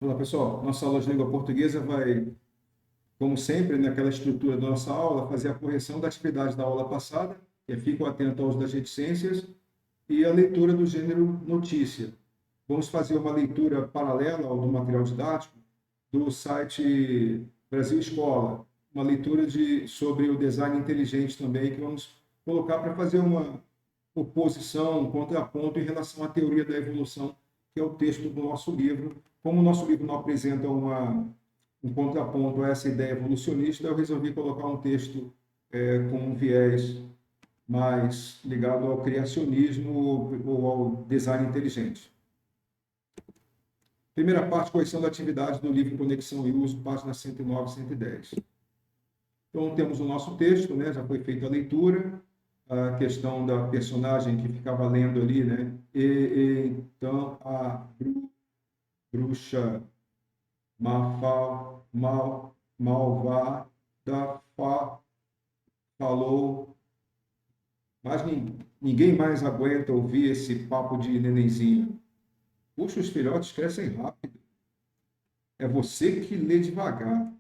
Olá, pessoal. Nossa aula de língua portuguesa vai, como sempre, naquela estrutura da nossa aula, fazer a correção da atividade da aula passada, que é fico atento ao uso das reticências, e a leitura do gênero notícia. Vamos fazer uma leitura paralela ao do material didático do site Brasil Escola, uma leitura sobre o design inteligente também, que vamos colocar para fazer uma oposição, um contraponto em relação à teoria da evolução, que é o texto do nosso livro. Como o nosso livro não apresenta um contraponto a essa ideia evolucionista, eu resolvi colocar um texto com um viés mais ligado ao criacionismo ou ao design inteligente. Primeira parte, correção da atividade do livro Conexão e Uso, páginas 109 e 110. Então, temos o nosso texto, né? Já foi feita a leitura, a questão da personagem que ficava lendo ali, né? Então, a bruxa malvada falou, mas ninguém mais aguenta ouvir esse papo de nenenzinho. Puxa, os filhotes crescem rápido. É você que lê devagar.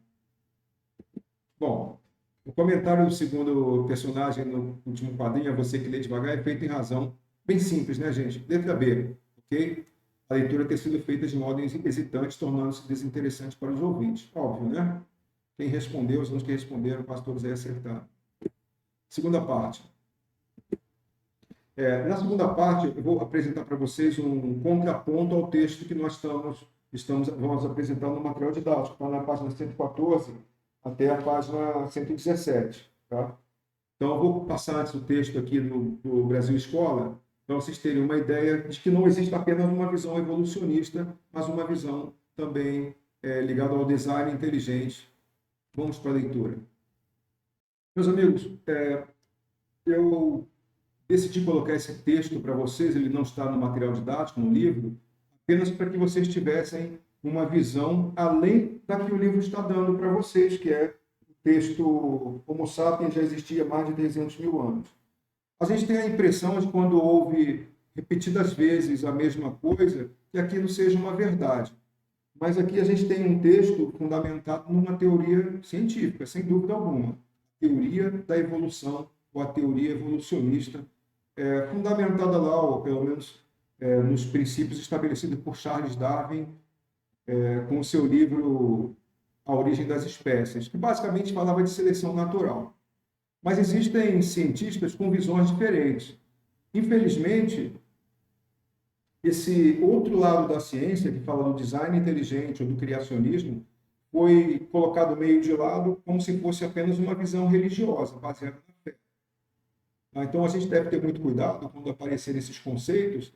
Bom, o comentário do segundo personagem no último quadrinho, é você que lê devagar, é feito em razão. Bem simples, né, gente? Letra B, ok? A leitura ter sido feita de modo hesitante, tornando-se desinteressante para os ouvintes. Óbvio, né? Quem respondeu, os alunos que responderam, quase todos aí acertaram. Segunda parte. Na segunda parte, eu vou apresentar para vocês um contraponto ao texto que nós vamos apresentar no material didático, está na página 114 até a página 117. Tá? Então, eu vou passar antes o texto aqui do Brasil Escola, para vocês terem uma ideia de que não existe apenas uma visão evolucionista, mas uma visão também ligada ao design inteligente. Vamos para a leitura. Meus amigos, eu decidi colocar esse texto para vocês, ele não está no material didático, no livro, apenas para que vocês tivessem uma visão além da que o livro está dando para vocês, que é o texto Homo sapiens já existia há mais de 300 mil anos. A gente tem a impressão de, quando ouve repetidas vezes a mesma coisa, que aquilo seja uma verdade. Mas aqui a gente tem um texto fundamentado numa teoria científica, sem dúvida alguma. Teoria da evolução, ou a teoria evolucionista, fundamentada lá, ou pelo menos nos princípios estabelecidos por Charles Darwin, com o seu livro A Origem das Espécies, que basicamente falava de seleção natural. Mas existem cientistas com visões diferentes. Infelizmente, esse outro lado da ciência, que fala do design inteligente ou do criacionismo, foi colocado meio de lado como se fosse apenas uma visão religiosa, baseada na fé. Então, a gente deve ter muito cuidado quando aparecerem esses conceitos,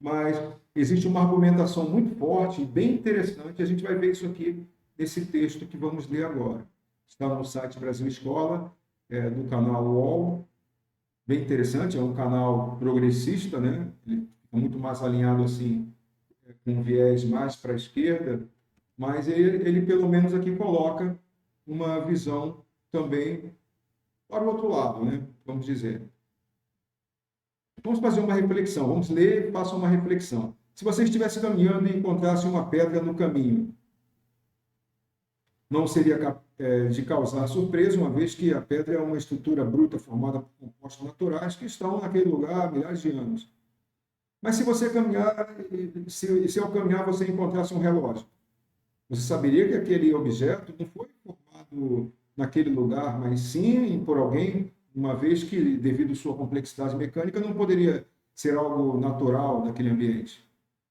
mas existe uma argumentação muito forte e bem interessante, e a gente vai ver isso aqui nesse texto que vamos ler agora. Está no site Brasil Escola, do canal UOL, bem interessante, é um canal progressista, né? Ele é muito mais alinhado assim, com um viés mais para a esquerda, mas ele pelo menos aqui coloca uma visão também para o outro lado, né? Vamos dizer. Vamos fazer uma reflexão, vamos ler e faça uma reflexão. Se você estivesse caminhando e encontrasse uma pedra no caminho, não seria de causar surpresa, uma vez que a pedra é uma estrutura bruta formada por compostos naturais que estão naquele lugar há milhares de anos. Mas se você caminhar, se ao caminhar você encontrasse um relógio, você saberia que aquele objeto não foi formado naquele lugar, mas sim por alguém, uma vez que, devido à sua complexidade mecânica, não poderia ser algo natural daquele ambiente.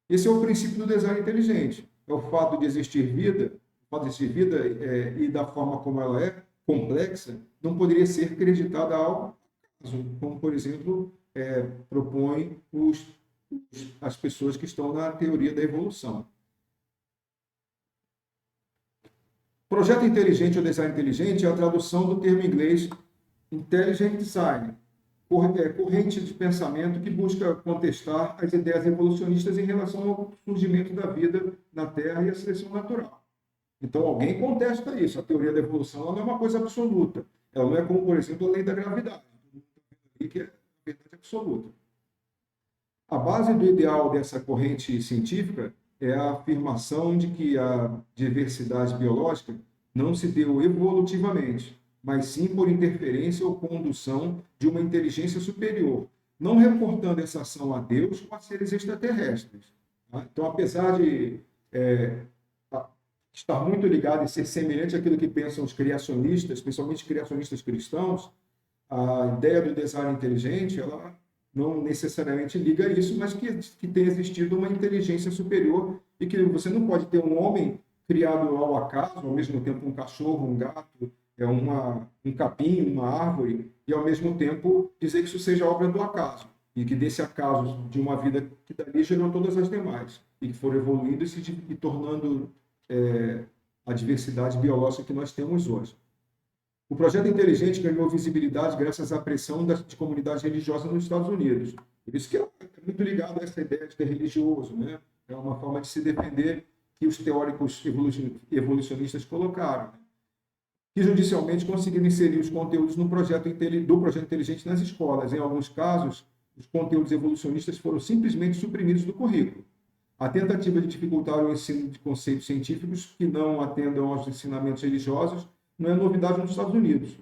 Esse é o princípio do design inteligente. É o fato de existir vida, e da forma como ela é, complexa, não poderia ser acreditada a algo, como, por exemplo, propõem as pessoas que estão na teoria da evolução. Projeto inteligente ou design inteligente é a tradução do termo inglês intelligent design, corrente de pensamento que busca contestar as ideias evolucionistas em relação ao surgimento da vida na Terra e a seleção natural. Então, alguém contesta isso. A teoria da evolução não é uma coisa absoluta. Ela não é como, por exemplo, a lei da gravidade, que é a verdade absoluta. A base do ideal dessa corrente científica é a afirmação de que a diversidade biológica não se deu evolutivamente, mas sim por interferência ou condução de uma inteligência superior, não reportando essa ação a Deus ou a seres extraterrestres. Tá? Então, apesar de é, estar muito ligado e ser semelhante àquilo que pensam os criacionistas, principalmente criacionistas cristãos, a ideia do design inteligente, ela não necessariamente liga isso, mas que tem existido uma inteligência superior e que você não pode ter um homem criado ao acaso, ao mesmo tempo um cachorro, um gato, um capim, uma árvore, e ao mesmo tempo dizer que isso seja obra do acaso, e que desse acaso de uma vida que dali gerou todas as demais, e que foram evoluindo e tornando a diversidade biológica que nós temos hoje. O projeto inteligente ganhou visibilidade graças à pressão de comunidades religiosas nos Estados Unidos. Por isso que é muito ligado a essa ideia de ter religioso, né? É uma forma de se defender que os teóricos evolucionistas colocaram. Que judicialmente conseguiram inserir os conteúdos do projeto inteligente nas escolas. Em alguns casos, os conteúdos evolucionistas foram simplesmente suprimidos do currículo. A tentativa de dificultar o ensino de conceitos científicos que não atendam aos ensinamentos religiosos não é novidade nos Estados Unidos.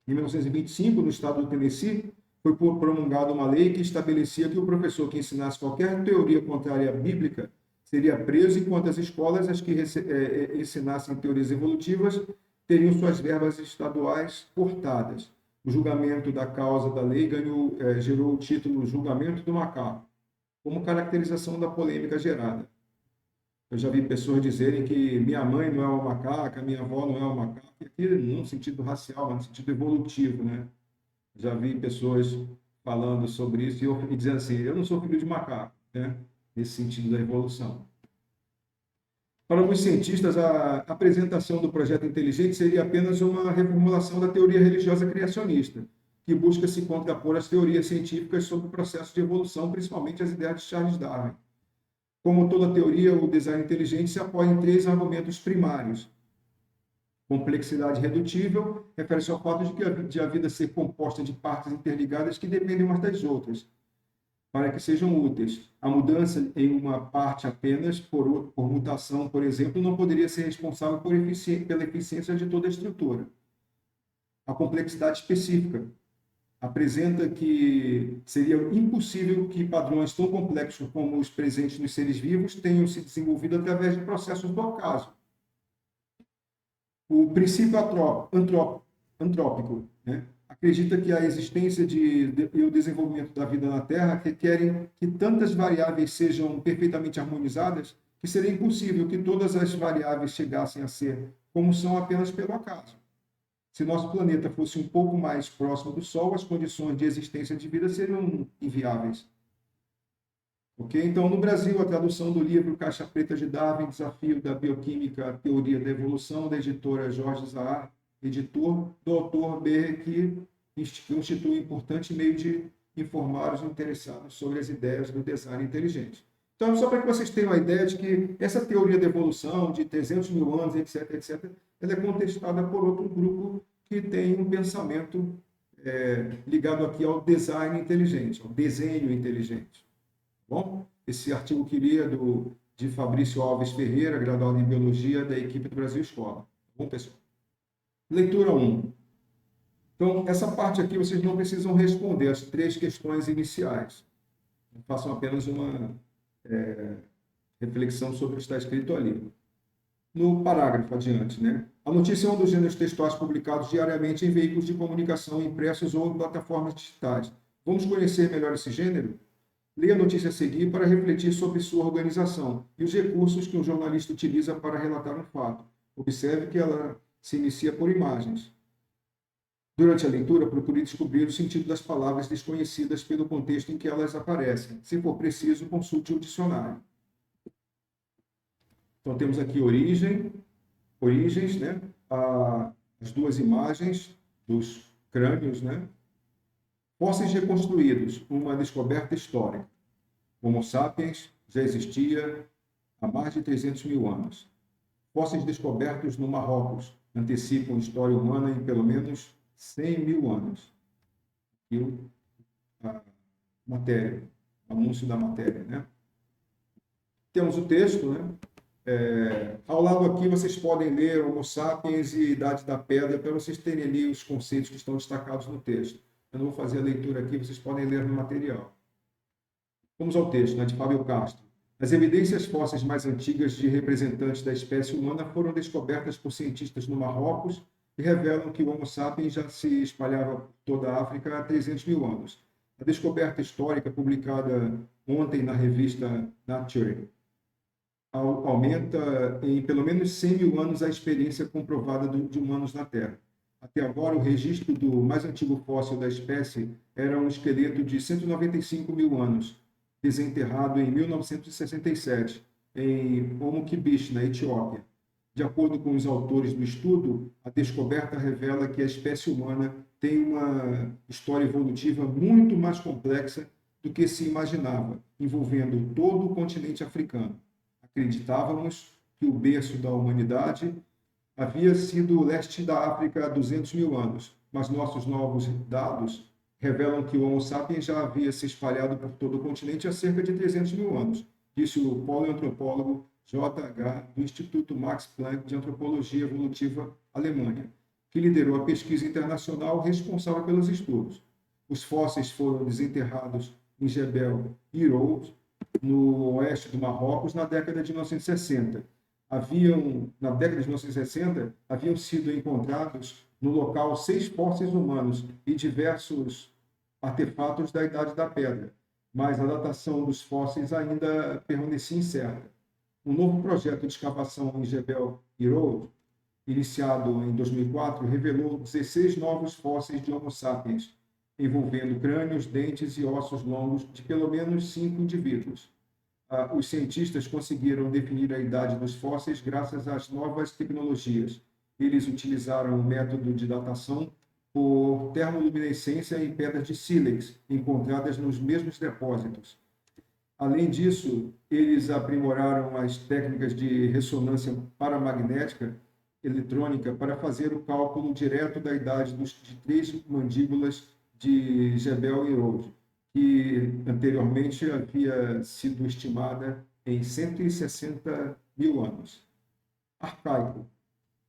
Em 1925, no estado do Tennessee, foi promulgada uma lei que estabelecia que o professor que ensinasse qualquer teoria contrária à bíblica seria preso, enquanto as escolas, as que ensinassem teorias evolutivas, teriam suas verbas estaduais cortadas. O julgamento da causa da lei gerou o título Julgamento do Macaco, como caracterização da polêmica gerada. Eu já vi pessoas dizerem que minha mãe não é uma macaca, minha avó não é uma macaca, e aqui não no sentido racial, mas no sentido evolutivo, né? Já vi pessoas falando sobre isso e dizendo assim, eu não sou filho de macaco, né? Nesse sentido da evolução. Para alguns cientistas, a apresentação do projeto inteligente seria apenas uma reformulação da teoria religiosa criacionista, que busca se contrapor às teorias científicas sobre o processo de evolução, principalmente as ideias de Charles Darwin. Como toda teoria, o design inteligente se apoia em três argumentos primários. Complexidade redutível refere-se ao fato de a vida ser composta de partes interligadas que dependem umas das outras, para que sejam úteis. A mudança em uma parte apenas por mutação, por exemplo, não poderia ser responsável pela eficiência de toda a estrutura. A complexidade específica apresenta que seria impossível que padrões tão complexos como os presentes nos seres vivos tenham se desenvolvido através de processos do acaso. O princípio antrópico, né, acredita que a existência e o desenvolvimento da vida na Terra requerem que tantas variáveis sejam perfeitamente harmonizadas que seria impossível que todas as variáveis chegassem a ser como são apenas pelo acaso. Se nosso planeta fosse um pouco mais próximo do Sol, as condições de existência de vida seriam inviáveis. Ok? Então, no Brasil, a tradução do livro Caixa Preta de Darwin, Desafio da Bioquímica, Teoria da Evolução, da editora Jorge Zahar, editor, do autor B, que constitui um importante meio de informar os interessados sobre as ideias do design inteligente. Então, só para que vocês tenham a ideia de que essa teoria da evolução, de 300 mil anos, etc., etc., ela é contestada por outro grupo que tem um pensamento ligado aqui ao design inteligente, ao desenho inteligente. Bom, esse artigo que li é de Fabrício Alves Ferreira, graduado em Biologia da equipe do Brasil Escola. Bom, pessoal? Leitura 1. Então, essa parte aqui vocês não precisam responder as três questões iniciais. Façam apenas uma reflexão sobre o que está escrito ali. No parágrafo adiante, né? A notícia é um dos gêneros textuais publicados diariamente em veículos de comunicação impressos ou em plataformas digitais. Vamos conhecer melhor esse gênero? Leia a notícia a seguir para refletir sobre sua organização e os recursos que um jornalista utiliza para relatar um fato. Observe que ela se inicia por imagens. Durante a leitura, procure descobrir o sentido das palavras desconhecidas pelo contexto em que elas aparecem. Se for preciso, consulte o dicionário. Então, temos aqui origens, né? As duas imagens dos crânios, né? Fósseis reconstruídos, uma descoberta histórica. Homo sapiens já existia há mais de 300 mil anos. Fósseis descobertos no Marrocos antecipam a história humana em pelo menos 100 mil anos. E a matéria, o anúncio da matéria, né? Temos o texto, né? Ao lado aqui vocês podem ler Homo sapiens e Idade da Pedra, para vocês terem ali os conceitos que estão destacados no texto. Eu não vou fazer a leitura aqui, vocês podem ler no material. Vamos ao texto, né, de Fábio Castro. As evidências fósseis mais antigas de representantes da espécie humana foram descobertas por cientistas no Marrocos e revelam que o Homo sapiens já se espalhava por toda a África há 300 mil anos. A descoberta histórica, publicada ontem na revista Nature, aumenta em pelo menos 100 mil anos a experiência comprovada de humanos na Terra. Até agora, o registro do mais antigo fóssil da espécie era um esqueleto de 195 mil anos, desenterrado em 1967, em Omo-Kibish, na Etiópia. De acordo com os autores do estudo, a descoberta revela que a espécie humana tem uma história evolutiva muito mais complexa do que se imaginava, envolvendo todo o continente africano. Acreditávamos que o berço da humanidade havia sido o leste da África há 200 mil anos, mas nossos novos dados revelam que o Homo sapiens já havia se espalhado por todo o continente há cerca de 300 mil anos, disse o paleoantropólogo J.H. do Instituto Max Planck de Antropologia Evolutiva, Alemanha, que liderou a pesquisa internacional responsável pelos estudos. Os fósseis foram desenterrados em Jebel Irhoud, no oeste do Marrocos, na década de 1960. Na década de 1960, haviam sido encontrados no local 6 fósseis humanos e diversos artefatos da Idade da Pedra, mas a datação dos fósseis ainda permanecia incerta. Um novo projeto de escavação em Jebel Irhoud, iniciado em 2004, revelou 16 novos fósseis de Homo sapiens, envolvendo crânios, dentes e ossos longos de pelo menos 5 indivíduos. Os cientistas conseguiram definir a idade dos fósseis graças às novas tecnologias. Eles utilizaram o método de datação por termoluminescência em pedras de sílex, encontradas nos mesmos depósitos. Além disso, eles aprimoraram as técnicas de ressonância paramagnética eletrônica para fazer o cálculo direto da idade de 3 mandíbulas de Jebel Irhoud, que anteriormente havia sido estimada em 160 mil anos. Arcaico.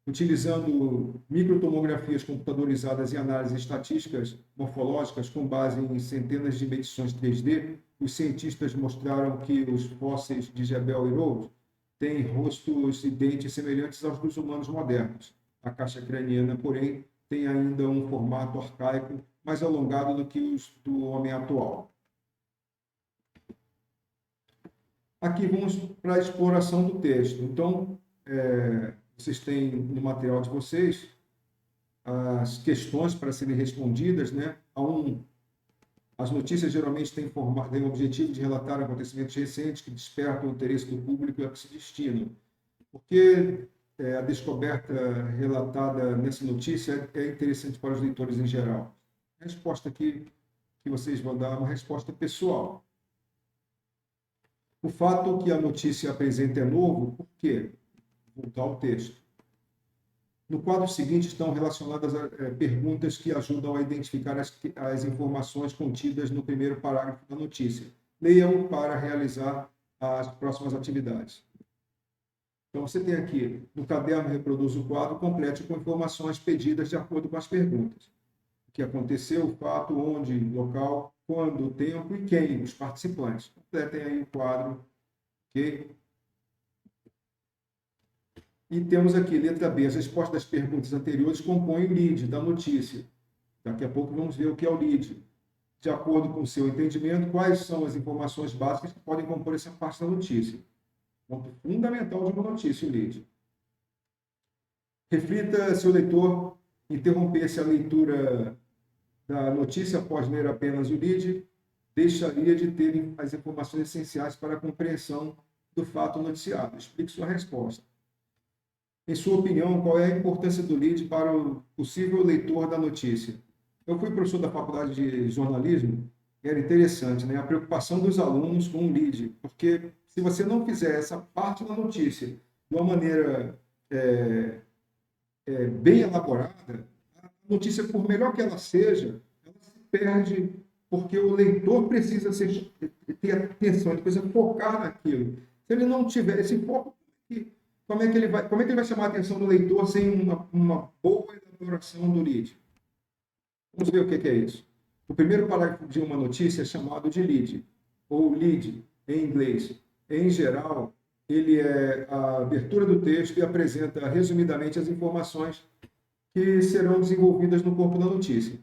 Utilizando microtomografias computadorizadas e análises estatísticas morfológicas com base em centenas de medições 3D, os cientistas mostraram que os fósseis de Jebel Irhoud têm rostos e dentes semelhantes aos dos humanos modernos. A caixa craniana, porém, tem ainda um formato arcaico mais alongado do que os do homem atual. Aqui vamos para a exploração do texto. Então, vocês têm no material de vocês as questões para serem respondidas, né? As notícias geralmente têm o objetivo de relatar acontecimentos recentes que despertam o interesse do público e a que se destinam. Porque a descoberta relatada nessa notícia é interessante para os leitores em geral. A resposta aqui que vocês vão dar é uma resposta pessoal. O fato que a notícia apresenta é novo, por quê? Voltar ao texto. No quadro seguinte estão relacionadas a perguntas que ajudam a identificar as informações contidas no primeiro parágrafo da notícia. Leiam para realizar as próximas atividades. Então, você tem aqui, no caderno reproduz o quadro, complete com informações pedidas de acordo com as perguntas. O que aconteceu, o fato, onde, local, quando, o tempo e quem, os participantes. Completem aí o quadro, ok? E temos aqui, letra B, as respostas das perguntas anteriores compõem o lead da notícia. Daqui a pouco vamos ver o que é o lead. De acordo com o seu entendimento, quais são as informações básicas que podem compor essa parte da notícia? Ponto fundamental de uma notícia, o lead. Reflita se o leitor interrompesse a leitura da notícia após ler apenas o lead, deixaria de ter as informações essenciais para a compreensão do fato noticiado. Explique sua resposta. Em sua opinião, qual é a importância do lead para o possível leitor da notícia? Eu fui professor da faculdade de jornalismo e era interessante, né? A preocupação dos alunos com o lead, porque se você não fizer essa parte da notícia de uma maneira bem elaborada, a notícia, por melhor que ela seja, ela se perde porque o leitor precisa ter atenção, ele precisa focar naquilo. Se ele não tiver esse foco, como é que ele vai chamar a atenção do leitor sem uma boa elaboração do lead? Vamos ver o que é isso. O primeiro parágrafo de uma notícia é chamado de lead, ou lead em inglês. Em geral, ele é a abertura do texto e apresenta resumidamente as informações que serão desenvolvidas no corpo da notícia.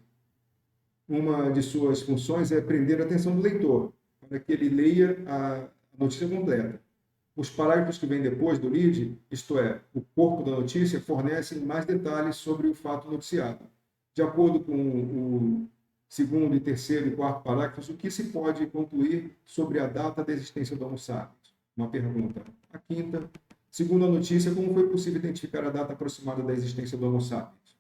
Uma de suas funções é prender a atenção do leitor, para que ele leia a notícia completa. Os parágrafos que vêm depois do lead, isto é, o corpo da notícia, fornecem mais detalhes sobre o fato noticiado. De acordo com o segundo, e terceiro e quarto parágrafos, o que se pode concluir sobre a data da existência do Homo sapiens? Uma pergunta. A quinta, segundo a notícia, como foi possível identificar a data aproximada da existência do Homo sapiens?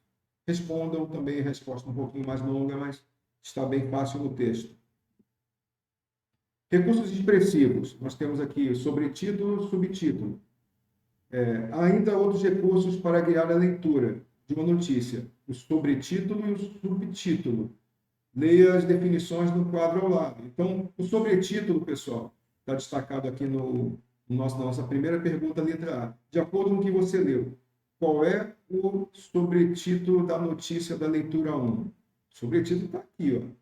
Respondam também a resposta um pouquinho mais longa, mas está bem fácil no texto. Recursos expressivos. Nós temos aqui sobretítulo, subtítulo. Ainda outros recursos para guiar a leitura de uma notícia. O sobretítulo e o subtítulo. Leia as definições no quadro ao lado. Então, o sobretítulo, pessoal, está destacado aqui na nossa primeira pergunta, letra A. De acordo com o que você leu, qual é o sobretítulo da notícia da leitura 1? O sobretítulo está aqui, ó.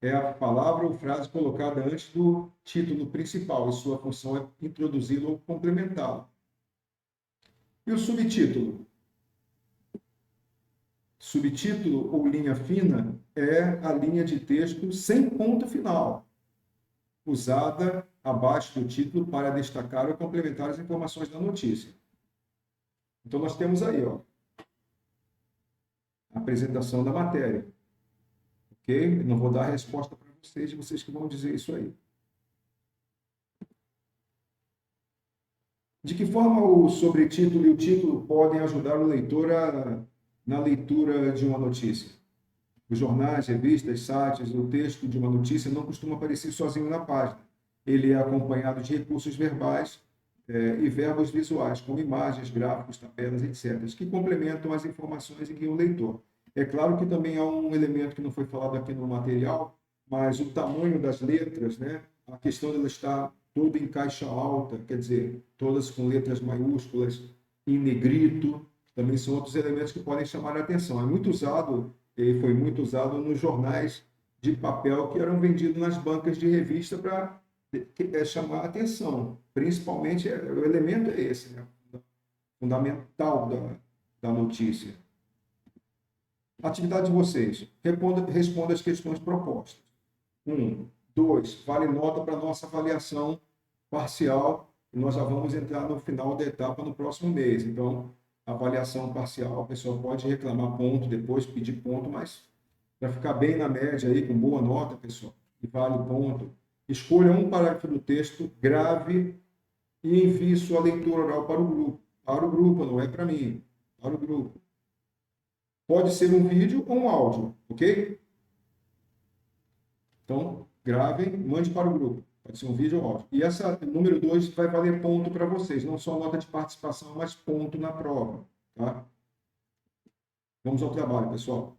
É a palavra ou frase colocada antes do título principal, e sua função é introduzi-lo ou complementá-lo. E o subtítulo? Subtítulo ou linha fina é a linha de texto sem ponto final, usada abaixo do título para destacar ou complementar as informações da notícia. Então, nós temos aí, ó, a apresentação da matéria. Ok? Eu não vou dar a resposta para vocês que vão dizer isso aí. De que forma o sobretítulo e o título podem ajudar o leitor na leitura de uma notícia? Os jornais, revistas, sites, o texto de uma notícia não costuma aparecer sozinho na página. Ele é acompanhado de recursos verbais e verbos visuais, como imagens, gráficos, tabelas, etc., que complementam as informações e guiam o leitor. É claro que também há um elemento que não foi falado aqui no material, mas o tamanho das letras, né? A questão dela estar toda em caixa alta, quer dizer, todas com letras maiúsculas, em negrito, também são outros elementos que podem chamar a atenção. É muito usado, e foi muito usado nos jornais de papel que eram vendidos nas bancas de revista para chamar a atenção. Principalmente, o elemento é esse, né? Fundamental da notícia. Atividade de vocês. Responda as questões propostas. 1. 2. Vale nota para a nossa avaliação parcial. E nós já vamos entrar no final da etapa no próximo mês. Então, avaliação parcial, a pessoa pode reclamar ponto, depois pedir ponto, mas para ficar bem na média aí, com boa nota, pessoal, e vale ponto. Escolha um parágrafo do texto, grave e envie sua leitura oral para o grupo. Para o grupo, não é para mim. Para o grupo. Pode ser um vídeo ou um áudio, ok? Então, gravem, mande para o grupo. Pode ser um vídeo ou áudio. E essa número 2 vai valer ponto para vocês. Não só nota de participação, mas ponto na prova. Tá? Vamos ao trabalho, pessoal.